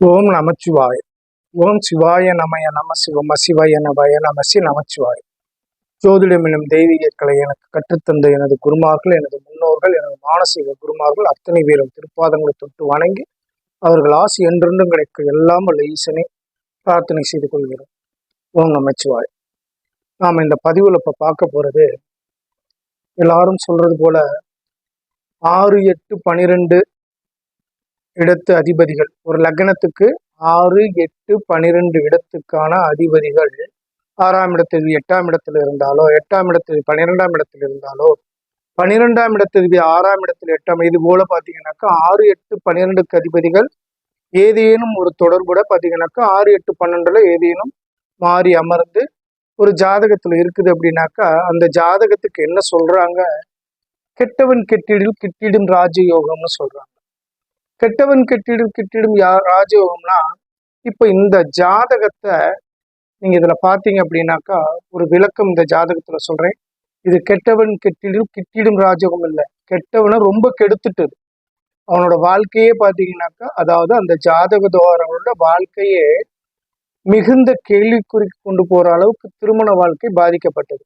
ஓம் நமச்சிவாய. ஓம் சிவாய நமய நம சிவம சிவாய நபய நமசி நமச்சிவாய. ஜோதிடம் எனும் தெய்வீக கலை எனக்கு கற்றுத்தந்த எனது குருமார்கள், எனது முன்னோர்கள், எனது மானசீக குருமார்கள் அத்தனை பேரும் திருப்பாதங்களை தொட்டு வணங்கி அவர்கள் ஆசி என்றென்றும் கிடைக்க எல்லாம் வல்ல ஈசனை பிரார்த்தனை செய்து கொள்கிறோம். ஓம் நமச்சிவாய. நாம் இந்த பதிவுல இப்ப பார்க்க போறது, எல்லாரும் சொல்றது போல 6, 8, 12 இடத்து அதிபதிகள், ஒரு லக்னத்துக்கு 6, 8, 12 இடத்துக்கான அதிபதிகள் 6ஆம் இடத்ததிபதி 8ஆம் இடத்துல இருந்தாலோ, 8ஆம் இடத்ததிபதி 12ஆம் இடத்துல இருந்தாலோ, 12ஆம் இடத்ததிபதி 6ஆம் இடத்துல 8ஆம், இது போல பாத்தீங்கன்னாக்கா 6, 8, 12க்கு அதிபதிகள் ஏதேனும் ஒரு தொடர்புட பாத்தீங்கன்னாக்கா 6, 8, 12ல ஏதேனும் மாறி அமர்ந்து ஒரு ஜாதகத்துல இருக்குது அப்படின்னாக்கா, அந்த ஜாதகத்துக்கு என்ன சொல்றாங்க, கெட்டவன் கெட்டிடில் கிட்டிடும் ராஜயோகம்னு சொல்றாங்க. கெட்டவன் கெட்டிடும் ராஜயோகம்னா, இப்ப இந்த ஜாதகத்தை நீங்க இதுல பாத்தீங்க அப்படின்னாக்கா, ஒரு விளக்கம் இந்த ஜாதகத்துல சொல்றேன். இது கெட்டவன் கிட்டிடும் ராஜயோகம் இல்லை, கெட்டவனை ரொம்ப கெடுத்துட்டது. அவனோட வாழ்க்கையே பாத்தீங்கன்னாக்கா, அதாவது அந்த ஜாதகத்தோட வாழ்க்கையே மிகுந்த கேள்விக்குறிக்கு கொண்டு போற அளவுக்கு திருமண வாழ்க்கை பாதிக்கப்பட்டது.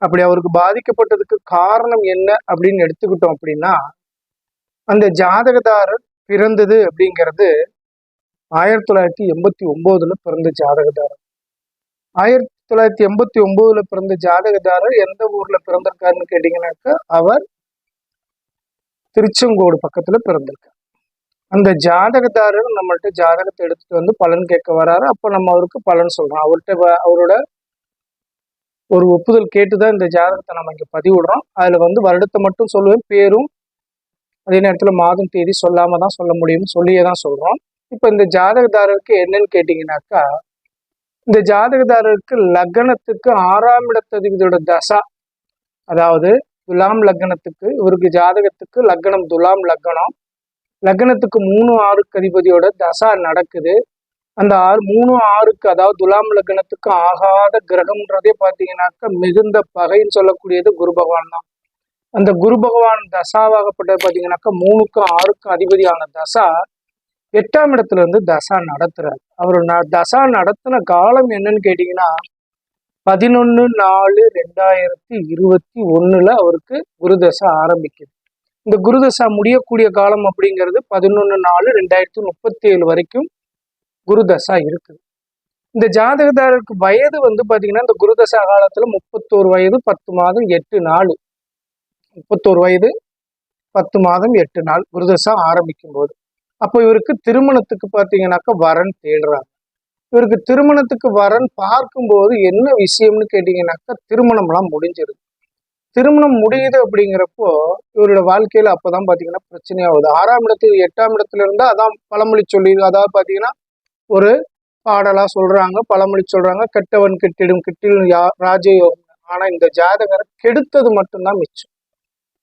அப்படி அவருக்கு பாதிக்கப்பட்டதுக்கு காரணம் என்ன அப்படின்னு எடுத்துக்கிட்டோம் அப்படின்னா, அந்த ஜாதகதாரர் பிறந்தது அப்படிங்கிறது 1989 பிறந்த ஜாதகதாரர். 1989 பிறந்த ஜாதகதாரர் எந்த ஊர்ல பிறந்திருக்காருன்னு கேட்டீங்கன்னாக்கா, அவர் திருச்செங்கோடு பக்கத்துல பிறந்திருக்கார். அந்த ஜாதகதாரர் நம்மள்ட்ட ஜாதகத்தை எடுத்துட்டு வந்து பலன் கேட்க வராரு. அப்ப நம்ம அவருக்கு பலன் சொல்றோம். அவரோட ஒரு ஒப்புதல் கேட்டுதான் இந்த ஜாதகத்தை நம்ம இங்க பதிவிடுறோம். அதுல வருடத்தை மட்டும் சொல்லுவேன், பேரும் அதே நேரத்துல மாதம் தேதி சொல்லாம தான் சொல்ல முடியும், சொல்லியே தான் சொல்றோம். இப்ப இந்த ஜாதகதாரருக்கு என்னன்னு கேட்டீங்கன்னாக்கா, இந்த ஜாதகதாரருக்கு லக்னத்துக்கு 6ஆம் இடத்ததிபதியோட தசா, அதாவது துலாம் லக்னத்துக்கு, இவருக்கு ஜாதகத்துக்கு லக்னம் துலாம் லக்னம், லக்னத்துக்கு 3, 6க்கு அதிபதியோட தசா நடக்குது. அந்த 3, 6க்கு, அதாவது துலாம் லக்னத்துக்கு ஆகாத கிரகம்ன்றதே பாத்தீங்கன்னாக்கா மிகுந்த பகைன்னு சொல்லக்கூடியது குரு பகவான் தான். அந்த குரு பகவான் தசாவாகப்பட்டது பாத்தீங்கன்னாக்கா 3க்கும் 6க்கும் அதிபதியான தசா 8ஆம் இடத்துல இருந்து தசா நடத்துறாரு. அவர் தசா நடத்தின காலம் என்னன்னு கேட்டீங்கன்னா, 11/4/2021 அவருக்கு குரு தசா ஆரம்பிக்குது. இந்த குரு தசா முடியக்கூடிய காலம் அப்படிங்கிறது 11/4/2037 வரைக்கும் குரு தசா இருக்குது. இந்த ஜாதகதாரருக்கு வயது பாத்தீங்கன்னா, இந்த குரு தசா காலத்துல 31 வயது 10 மாதம் 8 நாள், 31 வயது 10 மாதம் 8 நாள் குருதசா ஆரம்பிக்கும் போது. அப்போ இவருக்கு திருமணத்துக்கு பாத்தீங்கன்னாக்கா வரன் தேடுறாங்க. இவருக்கு திருமணத்துக்கு வரன் பார்க்கும்போது என்ன விஷயம்னு கேட்டீங்கன்னாக்கா, திருமணம்லாம் முடிஞ்சிருது. திருமணம் முடியுது அப்படிங்கிறப்போ இவரோட வாழ்க்கையில அப்பதான் பாத்தீங்கன்னா பிரச்சனையாகுது. 6ஆம் இடத்துல 8ஆம் இடத்துல இருந்தா அதான் பழமொழி சொல்லி, அதாவது பாத்தீங்கன்னா ஒரு பாடலா சொல்றாங்க, பழமொழி சொல்றாங்க, கெட்டவன் கிட்டிடும் ராஜயோகம். ஆனா இந்த ஜாதகரை கெடுத்தது மட்டும்தான் மிச்சம்.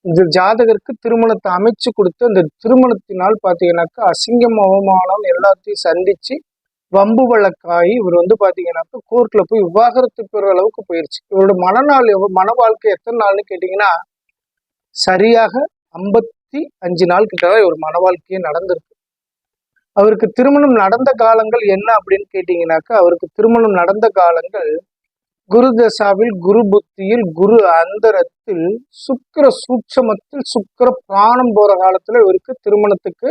இந்த ஜாதகருக்கு திருமணத்தை அமைச்சு கொடுத்து, அந்த திருமணத்தினால் பாத்தீங்கன்னாக்கா அசிங்கம் அவமானம் எல்லாத்தையும் சந்திச்சு வம்பு வழக்காகி இவர் பாத்தீங்கன்னாக்கா கோர்ட்ல போய் விவாகரத்து பெற அளவுக்கு போயிருச்சு. இவரோட மன வாழ்க்கை எத்தனை நாள்னு கேட்டீங்கன்னா, சரியாக 55 நாள் கிட்டதான் இவர் மன வாழ்க்கையே நடந்திருக்கு. அவருக்கு திருமணம் நடந்த காலங்கள் என்ன அப்படின்னு கேட்டீங்கன்னாக்கா, அவருக்கு திருமணம் நடந்த காலங்கள் குரு தசாவில், குரு புத்தியில், குரு அந்தரத்தில், சுக்கிர சூட்சமத்தில், சுக்கிர பிராணம் போற காலத்துல இவருக்கு திருமணத்துக்கு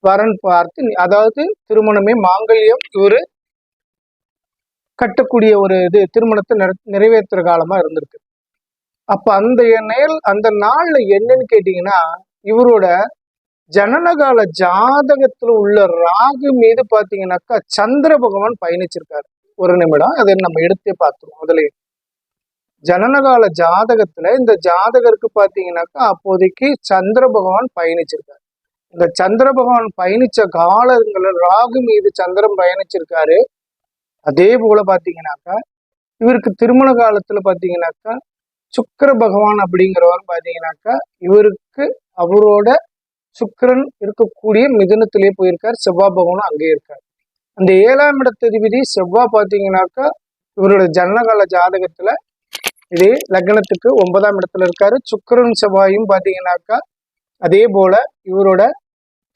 வரன் பார்த்து, அதாவது திருமணமே மாங்கல்யம் இவரு கட்டக்கூடிய ஒரு திருமணத்தை நிறைவேற்றுற காலமா இருந்திருக்கு. அப்ப அந்த நாள்ல என்னன்னு கேட்டீங்கன்னா, இவரோட ஜனனகால ஜாதகத்துல உள்ள ராகு மீது பாத்தீங்கன்னாக்கா சந்திர பகவான் பயணிச்சிருக்காரு. ஒரு நிமிடம் அதை நம்ம எடுத்தே பார்த்துருவோம். அதுல ஜனனகால ஜாதகத்துல இந்த ஜாதகருக்கு பாத்தீங்கன்னாக்கா அப்போதைக்கு சந்திர பகவான் பயணிச்சிருக்காரு. இந்த சந்திர பகவான் பயணிச்ச காலங்கள்ல ராகு மீது சந்திரன் பயணிச்சிருக்காரு. அதே போல பாத்தீங்கன்னாக்கா இவருக்கு திருமண காலத்துல பாத்தீங்கன்னாக்கா சுக்கிர பகவான் அப்படிங்கிறவர் பாத்தீங்கன்னாக்கா இவருக்கு அவரோட சுக்கிரன் இருக்கக்கூடிய மிதுனத்திலேயே போயிருக்கார், செவ்வாய் பகவானும் அங்கே இருக்கார். அந்த 7ஆம் இடத்ததிபதி செவ்வாய் பார்த்தீங்கன்னாக்கா இவரோட ஜனனகால ஜாதகத்துல இதே லக்னத்துக்கு 9ஆம் இடத்துல இருக்காரு. சுக்கிரன் செவ்வாயும் பார்த்தீங்கன்னாக்கா அதே போல இவரோட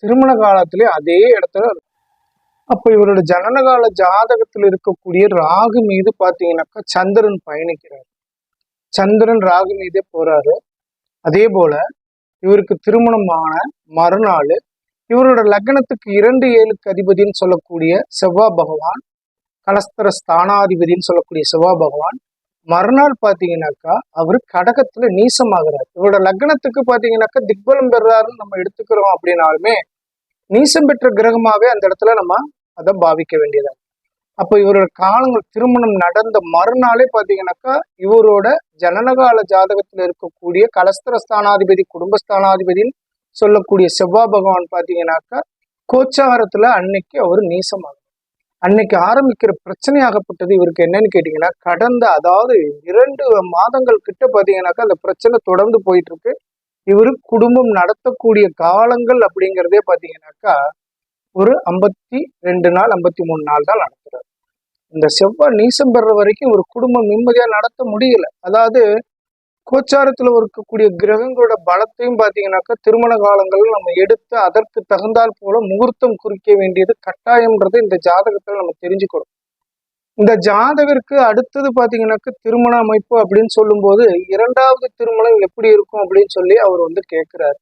திருமண காலத்திலே அதே இடத்துல இருக்கு. அப்ப இவரோட ஜனனகால ஜாதகத்தில் இருக்கக்கூடிய ராகு மீது பாத்தீங்கன்னாக்கா சந்திரன் பயணிக்கிறார். சந்திரன் ராகு மீதே போறாரு. அதே போல இவருக்கு திருமணமான மறுநாள் இவரோட லக்னத்துக்கு 2-7க்கு அதிபதினு சொல்லக்கூடிய செவ்வாய் பகவான், கலஸ்தர ஸ்தானாதிபதினு சொல்லக்கூடிய செவ்வாய் பகவான் மறுநாள் பாத்தீங்கன்னாக்கா அவரு கடகத்துல நீசமாகிறார். இவரோட லக்னத்துக்கு பாத்தீங்கன்னாக்கா திக்பலம் பெறாருன்னு நம்ம எடுத்துக்கிறோம் அப்படின்னாலுமே நீசம் பெற்ற கிரகமாவே அந்த இடத்துல நம்ம அதை பாவிக்க வேண்டியதா. அப்ப இவரோட காலங்கள் திருமணம் நடந்த மறுநாளே பாத்தீங்கன்னாக்கா இவரோட ஜனனகால ஜாதகத்துல இருக்கக்கூடிய கலஸ்தர ஸ்தானாதிபதி, குடும்பஸ்தானாதிபதினு சொல்லக்கூடிய செவ்வாய் பகவான் பாத்தீங்கன்னாக்கா கோச்சாரத்துல அன்னைக்கு அவர் நீசமாகும். அன்னைக்கு ஆரம்பிக்கிற பிரச்சனையாகப்பட்டது இவருக்கு என்னன்னு கேட்டீங்கன்னா, கடந்த அதாவது 2 மாதங்கள் கிட்ட பாத்தீங்கன்னாக்கா அந்த பிரச்சனை தொடர்ந்து போயிட்டு இருக்கு. இவரு குடும்பம் நடத்தக்கூடிய காலங்கள் அப்படிங்கிறதே பாத்தீங்கன்னாக்கா ஒரு 52 நாள் 53 நாள் தான் நடத்துறாரு. இந்த செவ்வாய் நீசம் பெற வரைக்கும் ஒரு குடும்பம் நிம்மதியா நடத்த முடியல. அதாவது கோச்சாரத்துல இருக்கக்கூடிய கிரகங்களோட பலத்தையும் பாத்தீங்கன்னாக்கா திருமண காலங்கள் நம்ம எடுத்து அதற்கு தகுந்தால் போல முகூர்த்தம் குறிக்க வேண்டியது கட்டாயம்ன்றது இந்த ஜாதகத்துல நம்ம தெரிஞ்சுக்கிறோம். இந்த ஜாதகருக்கு அடுத்தது பாத்தீங்கன்னாக்கா திருமண அமைப்பு அப்படின்னு சொல்லும் போது 2வது திருமணம் எப்படி இருக்கும் அப்படின்னு சொல்லி அவர் கேட்கிறாரு.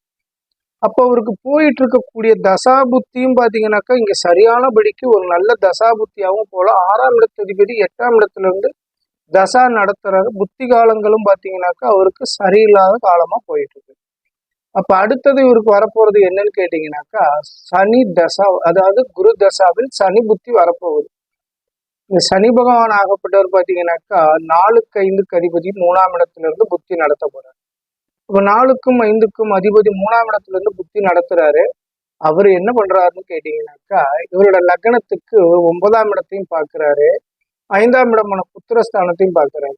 அப்ப அவருக்கு போயிட்டு இருக்கக்கூடிய தசாபுத்தியும் பாத்தீங்கன்னாக்கா இங்க சரியானபடிக்கு ஒரு நல்ல தசாபுத்தியாகவும் போல 6ஆம் இடத்ததிபதி 8ஆம் இடத்துல இருந்து தசா நடத்துறாரு. புத்தி காலங்களும் பாத்தீங்கன்னாக்கா அவருக்கு சரியில்லாத காலமா போயிட்டு இருக்கு. அப்ப அடுத்தது இவருக்கு வரப்போறது என்னன்னு கேட்டீங்கன்னாக்கா சனி தசா, அதாவது குரு தசாவில் சனி புத்தி வரப்போகுது. இந்த சனி பகவான் ஆகப்பட்டவர் பாத்தீங்கன்னாக்கா 4க்கு 5க்கு அதிபதி 3ஆம் இடத்துல இருந்து புத்தி நடத்த போறாரு. இப்ப 4க்கும் 5க்கும் அதிபதி 3ஆம் இடத்துல இருந்து புத்தி நடத்துறாரு. அவர் என்ன பண்றாருன்னு கேட்டீங்கன்னாக்கா இவரோட லக்னத்துக்கு 9ஆம் இடத்தையும் பாக்குறாரு, 5ஆம் இடமான புத்திரஸ்தானத்தையும் பாக்குறாரு.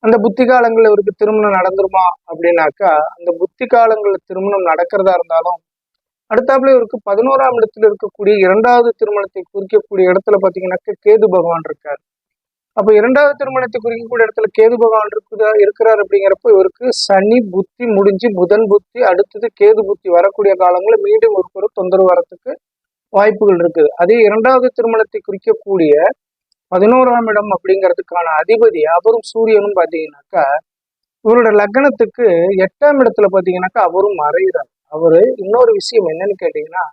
அந்த புத்தி காலங்கள்ல இவருக்கு திருமணம் நடந்துருமா அப்படின்னாக்கா அந்த புத்தி காலங்கள்ல திருமணம் நடக்கிறதா இருந்தாலும் அடுத்தாப்புல இவருக்கு 11ஆம் இடத்துல இருக்கக்கூடிய 2வது திருமணத்தை குறிக்கக்கூடிய இடத்துல பாத்தீங்கன்னாக்கா கேது பகவான் இருக்காரு. அப்ப 2வது திருமணத்தை குறிக்கக்கூடிய இடத்துல கேது பகவான் இருக்கிறார் அப்படிங்கிறப்ப இவருக்கு சனி புத்தி முடிஞ்சு புதன் புத்தி அடுத்தது கேது புத்தி வரக்கூடிய காலங்கள்ல மீண்டும் ஒரு தொந்தரவு வரத்துக்கு வாய்ப்புகள் இருக்குது. அதே 2வது திருமணத்தை குறிக்கக்கூடிய 11ஆம் இடம் அப்படிங்கிறதுக்கான அதிபதி அவரும் சூரியனும் பாத்தீங்கன்னாக்கா இவரோட லக்னத்துக்கு 8ஆம் இடத்துல பாத்தீங்கன்னாக்கா அவரும் மறைகிறார். அவரு இன்னொரு விஷயம் என்னன்னு கேட்டீங்கன்னா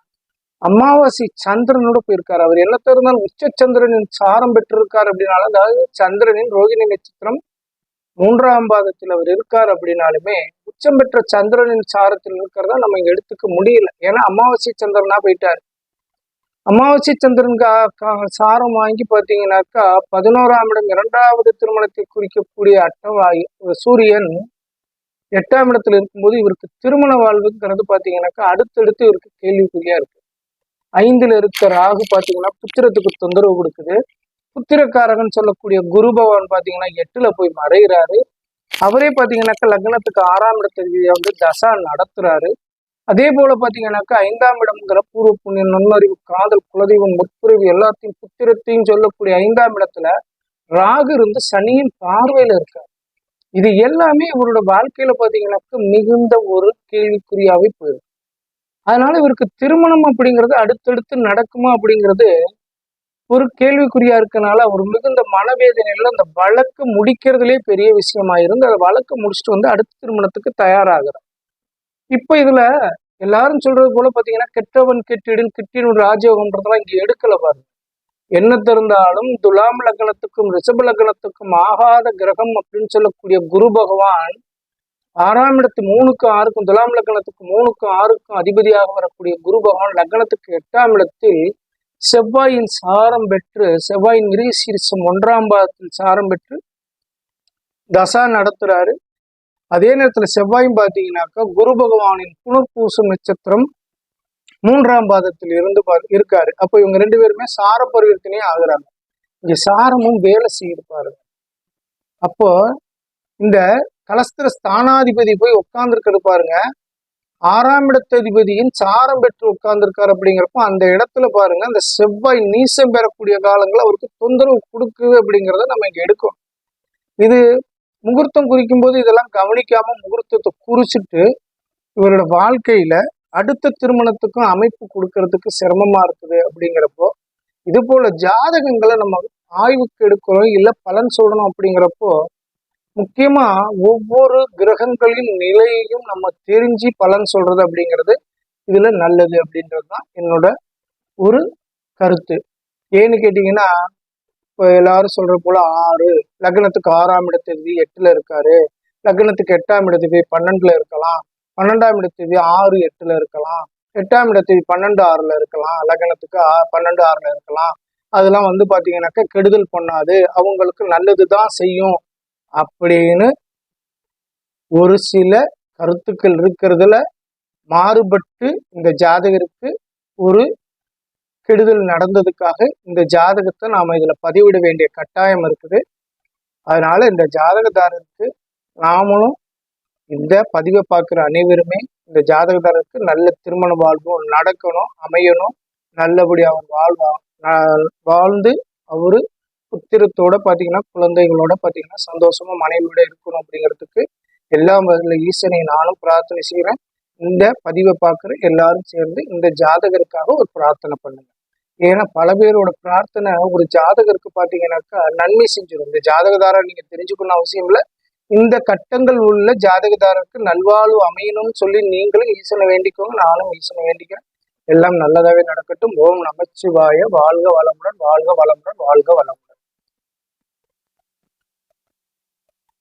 அமாவாசை சந்திரனோட போயிருக்காரு. அவர் என்ன இருந்தாலும் உச்ச சந்திரனின் சாரம் பெற்றிருக்காரு அப்படின்னாலும், அதாவது சந்திரனின் ரோகிணி நட்சத்திரம் 3ஆம் பாதத்தில் அவர் இருக்கார் அப்படின்னாலுமே உச்சம் பெற்ற சந்திரனின் சாரத்தில் இருக்கிறதா நம்ம இங்க எடுத்துக்க முடியல. ஏன்னா அமாவாசை சந்திரனா போயிட்டாரு. அமாவாசை சந்திரனுக்கு சாரம் வாங்கி பாத்தீங்கன்னாக்கா 11ஆம் இடம் 2வது திருமணத்தை குறிக்கக்கூடிய அட்டவாய் சூரியன் 8ஆம் இடத்துல இருக்கும்போது இவருக்கு திருமண வாழ்வுங்கிறது பாத்தீங்கன்னாக்கா அடுத்தடுத்து இவருக்கு கேள்விக்குறியா இருக்கு. 5ல இருக்க ராகு பாத்தீங்கன்னா புத்திரத்துக்கு தொந்தரவு கொடுக்குது. புத்திரக்காரகன் சொல்லக்கூடிய குரு பகவான் பாத்தீங்கன்னா 8ல போய் மறைகிறாரு. அவரே பாத்தீங்கன்னாக்கா லக்னத்துக்கு 6ஆம் இடத்துல தசா நடத்துறாரு. அதே போல பாத்தீங்கன்னாக்கா 5ஆம் இடம்ங்கிற பூர்வ புண்ணியம், நுண்ணறிவு, காதல், குலதெய்வம், முற்புறவு எல்லாத்தையும் புத்திரத்தையும் சொல்லக்கூடிய 5ஆம் இடத்துல ராகு இருந்து சனியின் பார்வையில இருக்காரு. இது எல்லாமே இவரோட வாழ்க்கையில பாத்தீங்கன்னாக்கா மிகுந்த ஒரு கேள்விக்குறியாவே போயிருக்கு. அதனால இவருக்கு திருமணம் அப்படிங்கிறது அடுத்தடுத்து நடக்குமா அப்படிங்கிறது ஒரு கேள்விக்குறியா இருக்கனால அவர் மிகுந்த மனவேதனையில அந்த வழக்கு முடிக்கிறதுலே பெரிய விஷயமா இருந்து அந்த வழக்கு முடிச்சுட்டு அடுத்த திருமணத்துக்கு தயாராகிறார். இப்ப இதுல எல்லாரும் சொல்றது போல பாத்தீங்கன்னா கெட்டவன் கெட்டிடன் கிட்டினுடைய ராஜயோகம்ன்றதெல்லாம் இங்க எடுக்கல பாருங்க. என்ன தெரிந்தாலும் துலாம் லக்னத்துக்கும் ரிஷப லக்னத்துக்கும் ஆகாத கிரகம் அப்படின்னு சொல்லக்கூடிய குரு பகவான் 6ஆம் இடத்து 3க்கும் 6க்கும் துலாம் லக்னத்துக்கு 3க்கும் 6க்கும் அதிபதியாக வரக்கூடிய குரு பகவான் லக்னத்துக்கு 8ஆம் இடத்தில் செவ்வாயின் சாரம் பெற்று செவ்வாயின் மிருகசீரிஷம் 1ஆம் பாதத்தில் சாரம் பெற்று தசா நடத்துறாரு. அதே நேரத்துல செவ்வாயும் பாத்தீங்கன்னாக்கா குரு பகவானின் புனர்பூசம் நட்சத்திரம் 3ஆம் பாதத்தில் இருந்து இருக்காரு. அப்ப இவங்க 2 பேருமே சார பரிவர்த்தனையே ஆகுறாங்க. இங்க சாரமும் வேலை செய்து பாருங்க. அப்போ இந்த கலஸ்திர ஸ்தானாதிபதி போய் உட்கார்ந்துருக்கிறது பாருங்க. 6ஆம் இடத்ததிபதியின் சாரம் பெற்று உட்கார்ந்துருக்காரு அப்படிங்கிறப்போ அந்த இடத்துல பாருங்க அந்த செவ்வாய் நீசம் பெறக்கூடிய காலங்கள் அவருக்கு தொந்தரவு கொடுக்குது அப்படிங்கிறத நம்ம இங்க எடுக்கும். இது முகூர்த்தம் குறிக்கும் போது இதெல்லாம் கவனிக்காம முகூர்த்தத்தை குறிச்சிட்டு இவரோட வாழ்க்கையில அடுத்த திருமணத்துக்கும் அமைப்பு கொடுக்கறதுக்கு சிரமமா இருக்குது அப்படிங்கிறப்போ இது போல ஜாதகங்களை நம்ம ஆய்வுக்கு எடுக்கிறோம் இல்ல பலன் சொல்லணும் அப்படிங்கிறப்போ முக்கியமா ஒவ்வொரு கிரகங்களின் நிலையையும் நம்ம தெரிஞ்சு பலன் சொல்றது அப்படிங்கிறது இதுல நல்லது அப்படின்றதுதான் என்னோட ஒரு கருத்து. ஏன்னு கேட்டீங்கன்னா இப்போ எல்லாரும் சொல்ற போல 6 லக்னத்துக்கு 6ஆம் இடத்ததிபதி 8ல இருக்காரு, லக்னத்துக்கு 8ஆம் இடத்ததிபதி 12ல இருக்கலாம், 12ஆம் இடத்ததிபதி 6 8ல இருக்கலாம், 8ஆம் இடத்ததிபதி 12 6ல இருக்கலாம், லக்னத்துக்கு 12 6ல இருக்கலாம். அதெல்லாம் பாத்தீங்கன்னாக்கா கெடுதல் பண்ணாது, அவங்களுக்கு நல்லதுதான் செய்யும் அப்படின்னு ஒரு சில கருத்துக்கள் இருக்கிறதுல மாறுபட்டு இந்த ஜாதகருக்கு ஒரு கெடுதல் நடந்ததுக்காக இந்த ஜாதகத்தை நாம இதுல பதிவிட வேண்டிய கட்டாயம் இருக்குது. அதனால இந்த ஜாதகதாரருக்கு நாமளும் இந்த பதிவை பார்க்குற அனைவருமே இந்த ஜாதகதாரருக்கு நல்ல திருமண வாழ்வும் நடக்கணும், அமையணும், நல்லபடி அவர் வாழ்ந்து அவரு புத்திரத்தோட பாத்தீங்கன்னா குழந்தைகளோட பாத்தீங்கன்னா சந்தோஷமா மனைவியோட இருக்கணும் அப்படிங்கிறதுக்கு எல்லாம் வகையில ஈசனை நானும் பிரார்த்தனை செய்கிறேன். இந்த பதிவை பார்க்குற எல்லாரும் சேர்ந்து இந்த ஜாதகருக்காக ஒரு பிரார்த்தனை பண்ணுங்க. ஏன்னா பல பேரோட பிரார்த்தனை ஒரு ஜாதகருக்கு பாத்தீங்கன்னாக்கா நன்மை செஞ்சிடும். இந்த ஜாதகதாரர் நீங்க தெரிஞ்சுக்கணும் அவசியம் இல்லை. இந்த கட்டங்கள் உள்ள ஜாதகதாரருக்கு நல்வாழ்வு அமையணும்னு சொல்லி நீங்களும் ஈசனை வேண்டிக்கோங்க, நானும் ஈசனை வேண்டிக்கிறேன். எல்லாம் நல்லதாவே நடக்கட்டும். ஓம் நமச்சிவாய. வாழ்க வளமுடன், வாழ்க வளமுடன், வாழ்க வளமுடன்.